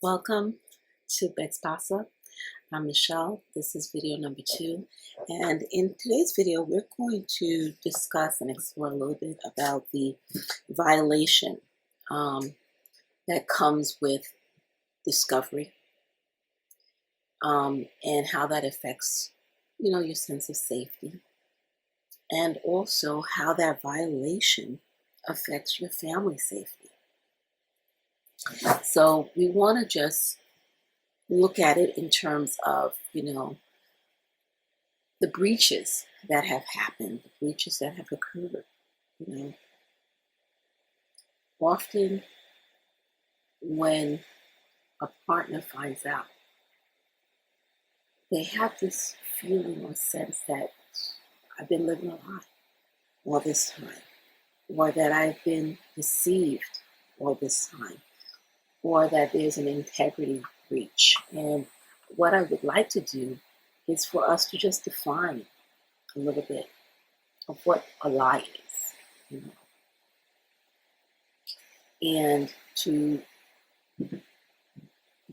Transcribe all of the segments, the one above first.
Welcome to BECTSPSA. I'm Michelle. This is video number 2. And in today's video, we're going to discuss and explore a little bit about the violation that comes with discovery and how that affects, your sense of safety. And also how that violation affects your family safety. So we want to just look at it in terms of, the breaches that have happened, the breaches that have occurred. Often when a partner finds out, they have this feeling or sense that I've been living a lie all this time, or that I've been deceived all this time, or that there's an integrity breach. And what I would like to do is for us to just define a little bit of what a lie is, and to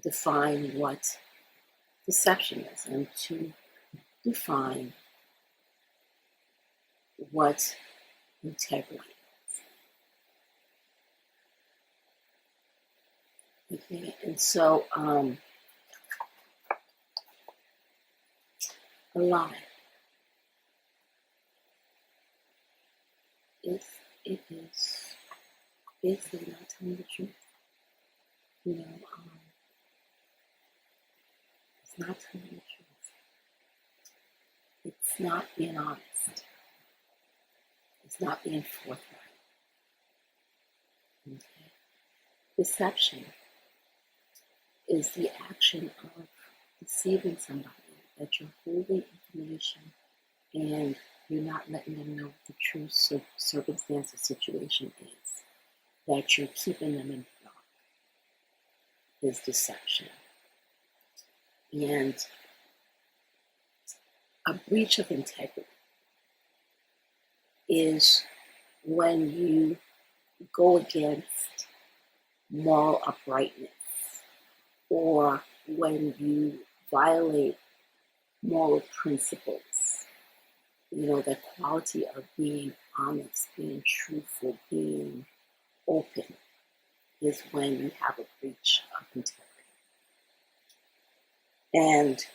define what deception is, and to define what integrity is. Okay, and so a lie is basically not telling the truth. It's not telling the truth. It's not being honest. It's not being forthright. Okay? Deception is the action of deceiving somebody, that you're holding information and you're not letting them know what the true circumstance or situation is, that you're keeping them in the dark, is deception. And a breach of integrity is when you go against moral uprightness, or when you violate moral principles. The quality of being honest, being truthful, being open is when you have a breach of integrity. And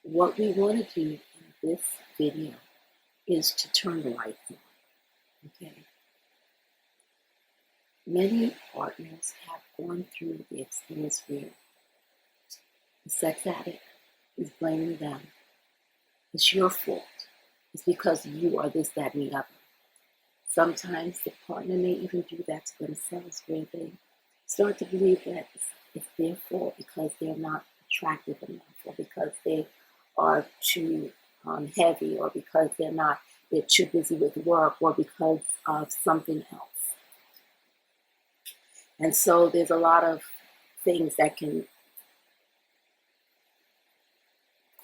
what we want to do in this video is to turn the lights on. Okay? Many partners have gone through the experience where the sex addict is blaming them. It's your fault. It's because you are this, that, and the other. Sometimes the partner may even do that to themselves, where they start to believe that it's their fault because they're not attractive enough, or because they are too heavy, or because they're too busy with work, or because of something else. And so there's a lot of things that can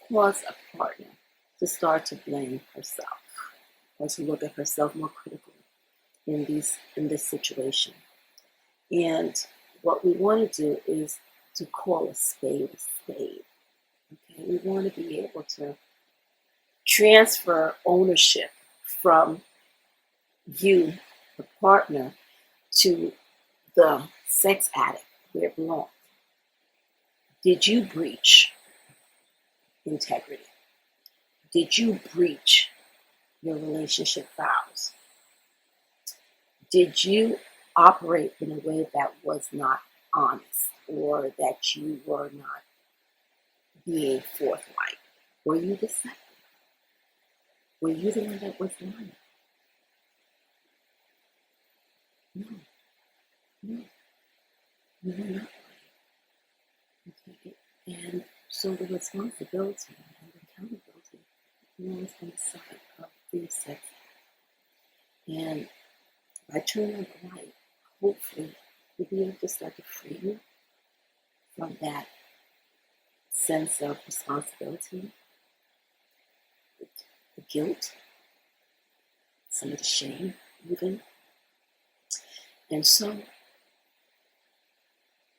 cause a partner to start to blame herself, or to look at herself more critically in this situation. And what we want to do is to call a spade a spade. Okay, we want to be able to transfer ownership from you, the partner, to the sex addict where it belongs. Did you breach integrity? Did you breach your relationship vows? Did you operate in a way that was not honest, or that you were not being forthright? Were you deceptive? Were you the one that was lying? No, you were not lying. Okay? And so the responsibility and accountability lies on the side of the sex addict. And by turning on the light, hopefully you'll be able to start to free you from that sense of responsibility, the guilt, some of the shame even. And so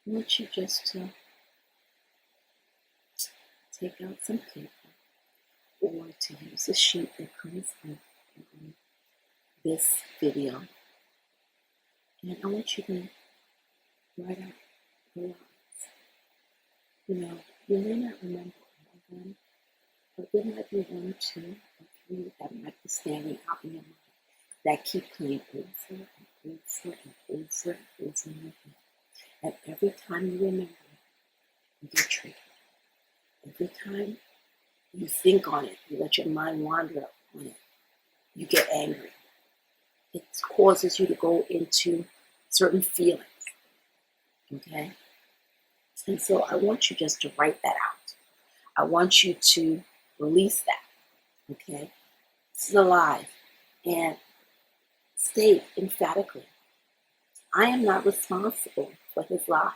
I want you just to take out some paper or to use a sheet that comes with this video. And I want you to write out the lines. You know, you may not remember all of them, but there might be one or two or three that might be standing out in your mind that keep playing over and over and over and over in your head. And every time you remember it, you get triggered. Every time you think on it, you let your mind wander on it, you get angry. It causes you to go into certain feelings. Okay? And so I want you just to write that out. I want you to release that. Okay? This is alive. And state emphatically, I am not responsible for his lies.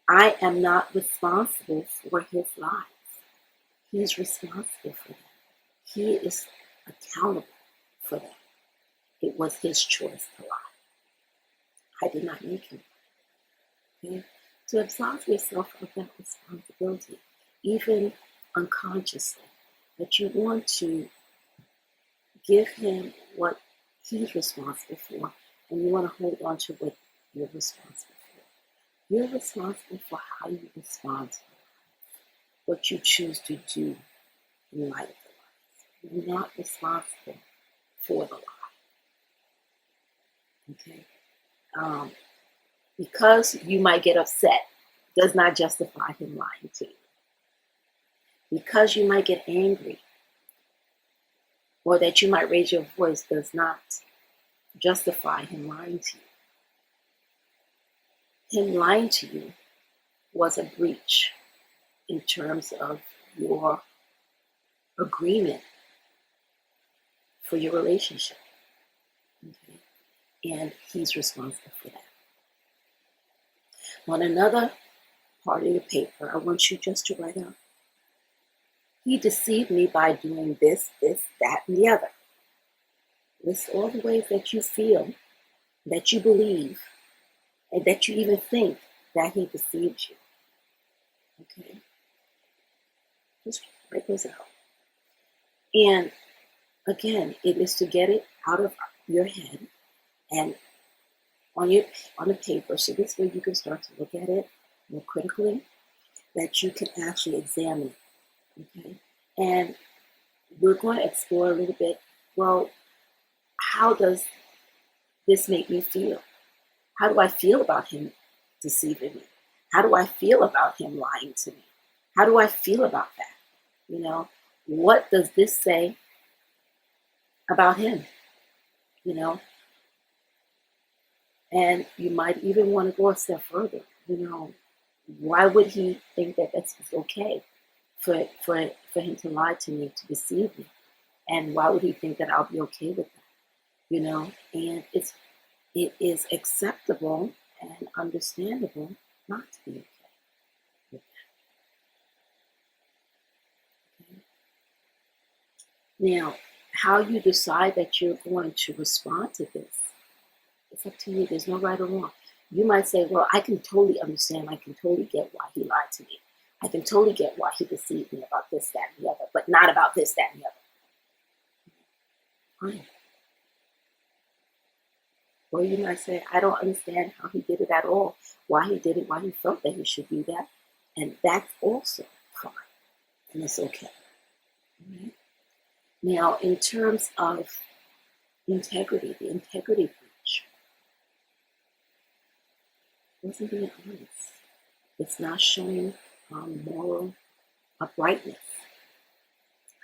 I am not responsible for his lies. He's responsible for them. He is accountable for them. It was his choice to lie. I did not make him. Okay? To absolve yourself of that responsibility, even unconsciously, that you want to give him what he's responsible for, and you want to hold on to what you're responsible for. You're responsible for how you respond to what you choose to do in light of the lies. You're not responsible for the lie. Okay? Because you might get upset does not justify him lying to you. Because you might get angry or that you might raise your voice does not justify him lying to you. Him lying to you was a breach in terms of your agreement for your relationship. Okay? And he's responsible for that. On another part of your paper, I want you just to write out, he deceived me by doing this, that, and the other. List all the ways that you feel, that you believe, and that you even think that he deceived you. Okay? Just write those out. And again, it is to get it out of your head and on the paper, so this way you can start to look at it more critically, that you can actually examine it. Okay? And we're going to explore a little bit, well, how does this make me feel? How do I feel about him deceiving me? How do I feel about him lying to me? How do I feel about that? You know, what does this say about him? You know, and you might even want to go a step further. You know, why would he think that that's okay for him to lie to me, to deceive me? And why would he think that I'll be okay with that? You know, and it is acceptable and understandable not to be okay with that. Okay? Now, how you decide that you're going to respond to this, it's up to you. There's no right or wrong. You might say, well, I can totally understand. I can totally get why he lied to me. I can totally get why he deceived me about this, that, and the other, but not about this, that, and the other. Fine. Or you might say, I don't understand how he did it at all, why he did it, why he felt that he should do that. And that's also fine. And it's okay. Right? Now, in terms of integrity, the integrity breach, wasn't being honest. It's not showing moral uprightness.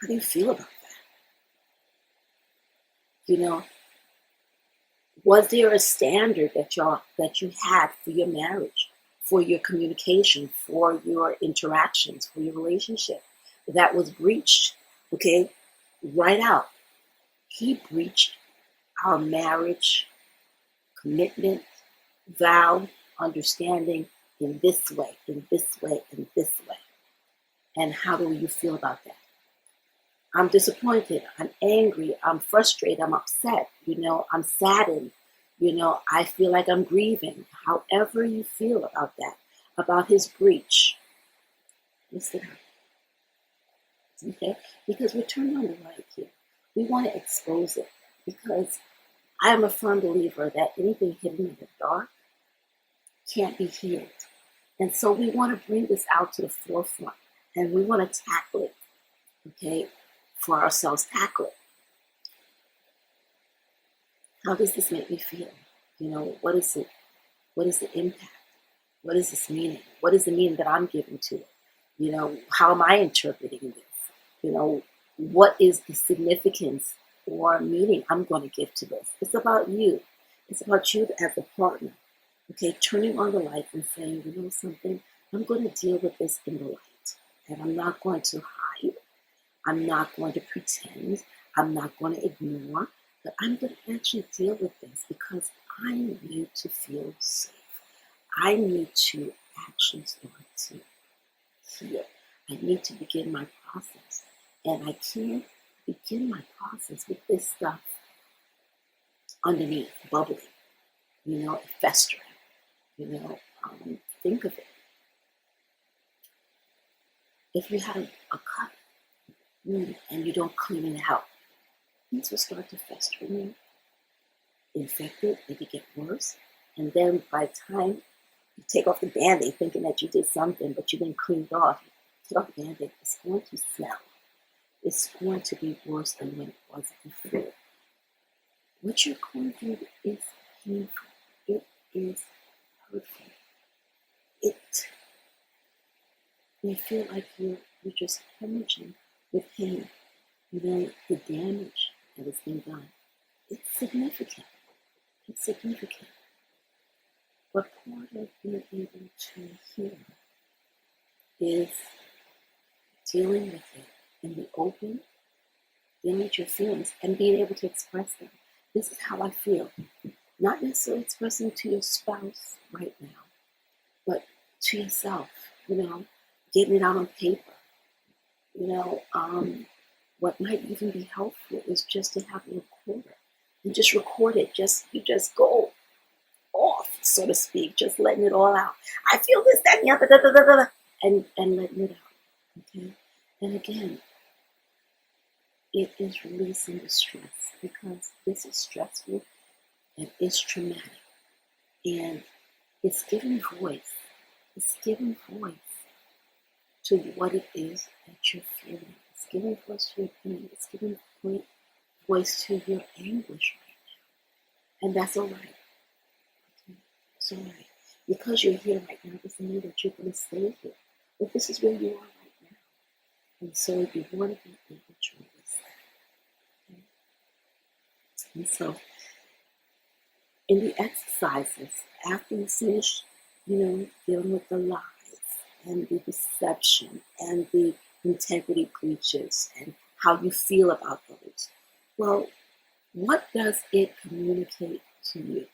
How do you feel about that? You know, was there a standard that you had for your marriage, for your communication, for your interactions, for your relationship that was breached? Okay, write out. He breached our marriage commitment, vow, understanding in this way, in this way, in this way. And how do you feel about that? I'm disappointed, I'm angry, I'm frustrated, I'm upset, you know, I'm saddened, I feel like I'm grieving. However you feel about that, about his breach, listen up. Okay? Because we're turning on the light here. We want to expose it because I am a firm believer that anything hidden in the dark can't be healed. And so we want to bring this out to the forefront and we want to tackle it, okay, for ourselves, tackle it. How does this make me feel? What is it? What is the impact? What is this meaning? What is the meaning that I'm giving to it? How am I interpreting this? What is the significance or meaning I'm going to give to this? It's about you. It's about you as a partner. Okay, turning on the light and saying, something, I'm going to deal with this in the light. And I'm not going to hide. I'm not going to pretend. I'm not going to ignore. But I'm going to actually deal with this because I need to feel safe. I need to actually start to heal. I need to begin my process. And I can't begin my process with this stuff underneath, bubbling, festering. Think of it. If you had a cut and you don't clean it out, things will start to fester in you, infected, maybe get worse. And then by the time you take off the Band-Aid thinking that you did something, but you didn't clean it off, you take off the Band-Aid, it's going to smell. It's going to be worse than when it was before. What you're going through is painful. It is hurtful. It may feel like you're just hemorrhaging with pain. The damage that has been done. It's significant. It's significant. But part of being able to heal is dealing with it in the open, dealing with your feelings, and being able to express them. This is how I feel. Not necessarily expressing to your spouse right now, but to yourself, getting it out on paper. What might even be helpful is just to have a recorder and just record it. You just go off, so to speak, just letting it all out. I feel this, that, and the other, da, da, da, da, da, and letting it out. Okay? And again, it is releasing the stress because this is stressful and it's traumatic. And it's giving voice. It's giving voice to what it is that you're feeling. It's giving voice to your pain. It's giving voice to your anguish right now. And that's all right. Okay? It's all right. Because you're here right now doesn't mean that you're going to stay here. But this is where you are right now. And so you want to be able to release that. Okay? And so in the exercises, after you finish, dealing with the lies and the deception and the integrity breaches and how you feel about those, well, what does it communicate to you?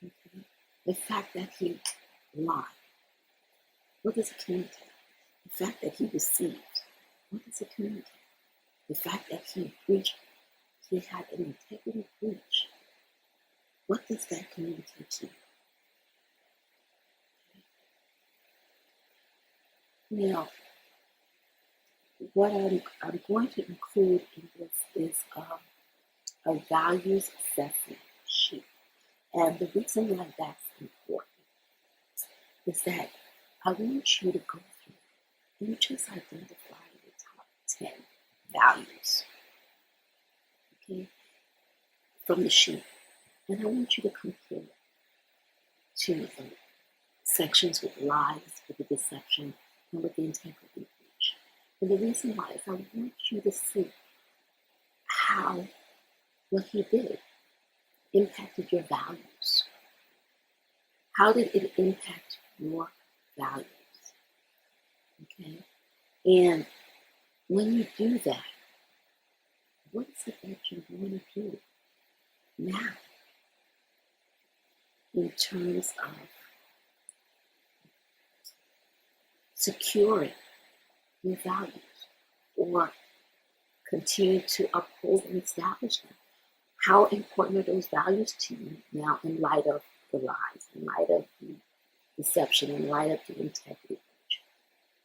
Okay. The fact that he lied, what does it communicate? The fact that he deceived, what does it communicate? The fact that he breached, he had an integrity breach, what does that communicate to you? Now, what I'm going to include in this is a values assessment sheet. And the reason why that's important is that I want you to go through and just identify the top 10 values, okay, from the sheet. And I want you to compare it to the sections with lies, with the deception, and with the integrity breach. And the reason why is I want you to see how what he did impacted your values. How did it impact your values? Okay? And when you do that, what is it that you want to do now in terms of securing your values or continue to uphold and establish them? How important are those values to you now in light of the lies, in light of the deception, in light of the integrity?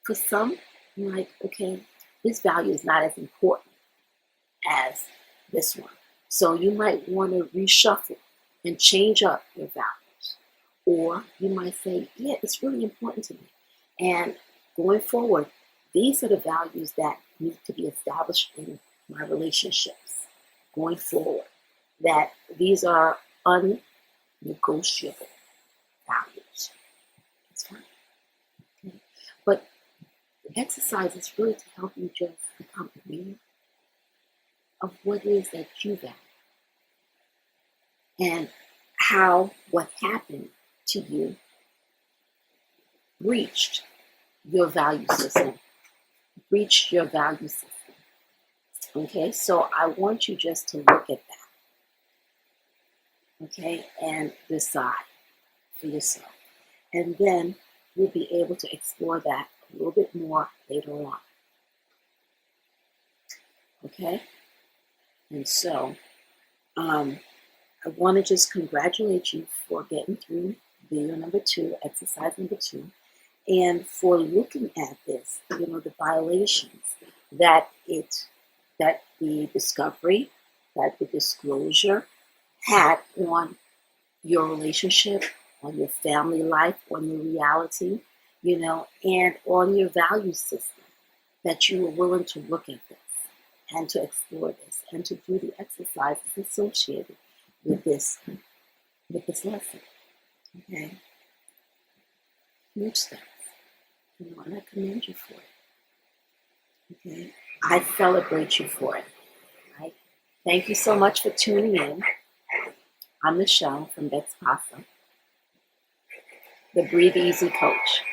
For some, I'm like, okay, this value is not as important as this one. So you might want to reshuffle and change up your values. Or you might say, yeah, it's really important to me. And going forward, these are the values that need to be established in my relationships going forward. That these are unnegotiable values. That's fine. Okay. But exercise is really to help you just become aware of what it is that you value and how what happened to you breached your value system, breached your value system. Okay, so I want you just to look at that, okay, and decide for yourself. And then we'll be able to explore that a little bit more later on. Okay, and so I want to just congratulate you for getting through video number 2, exercise number 2, and for looking at this, the violations that the discovery, that the disclosure had on your relationship, on your family life, on your reality, and on your value system, that you were willing to look at this and to explore this and to do the exercises associated with this lesson. Okay? Huge steps. And I commend you for it. Okay? I celebrate you for it. Right? Thank you so much for tuning in. I'm Michelle from BECTSPSA, the Breathe Easy Coach.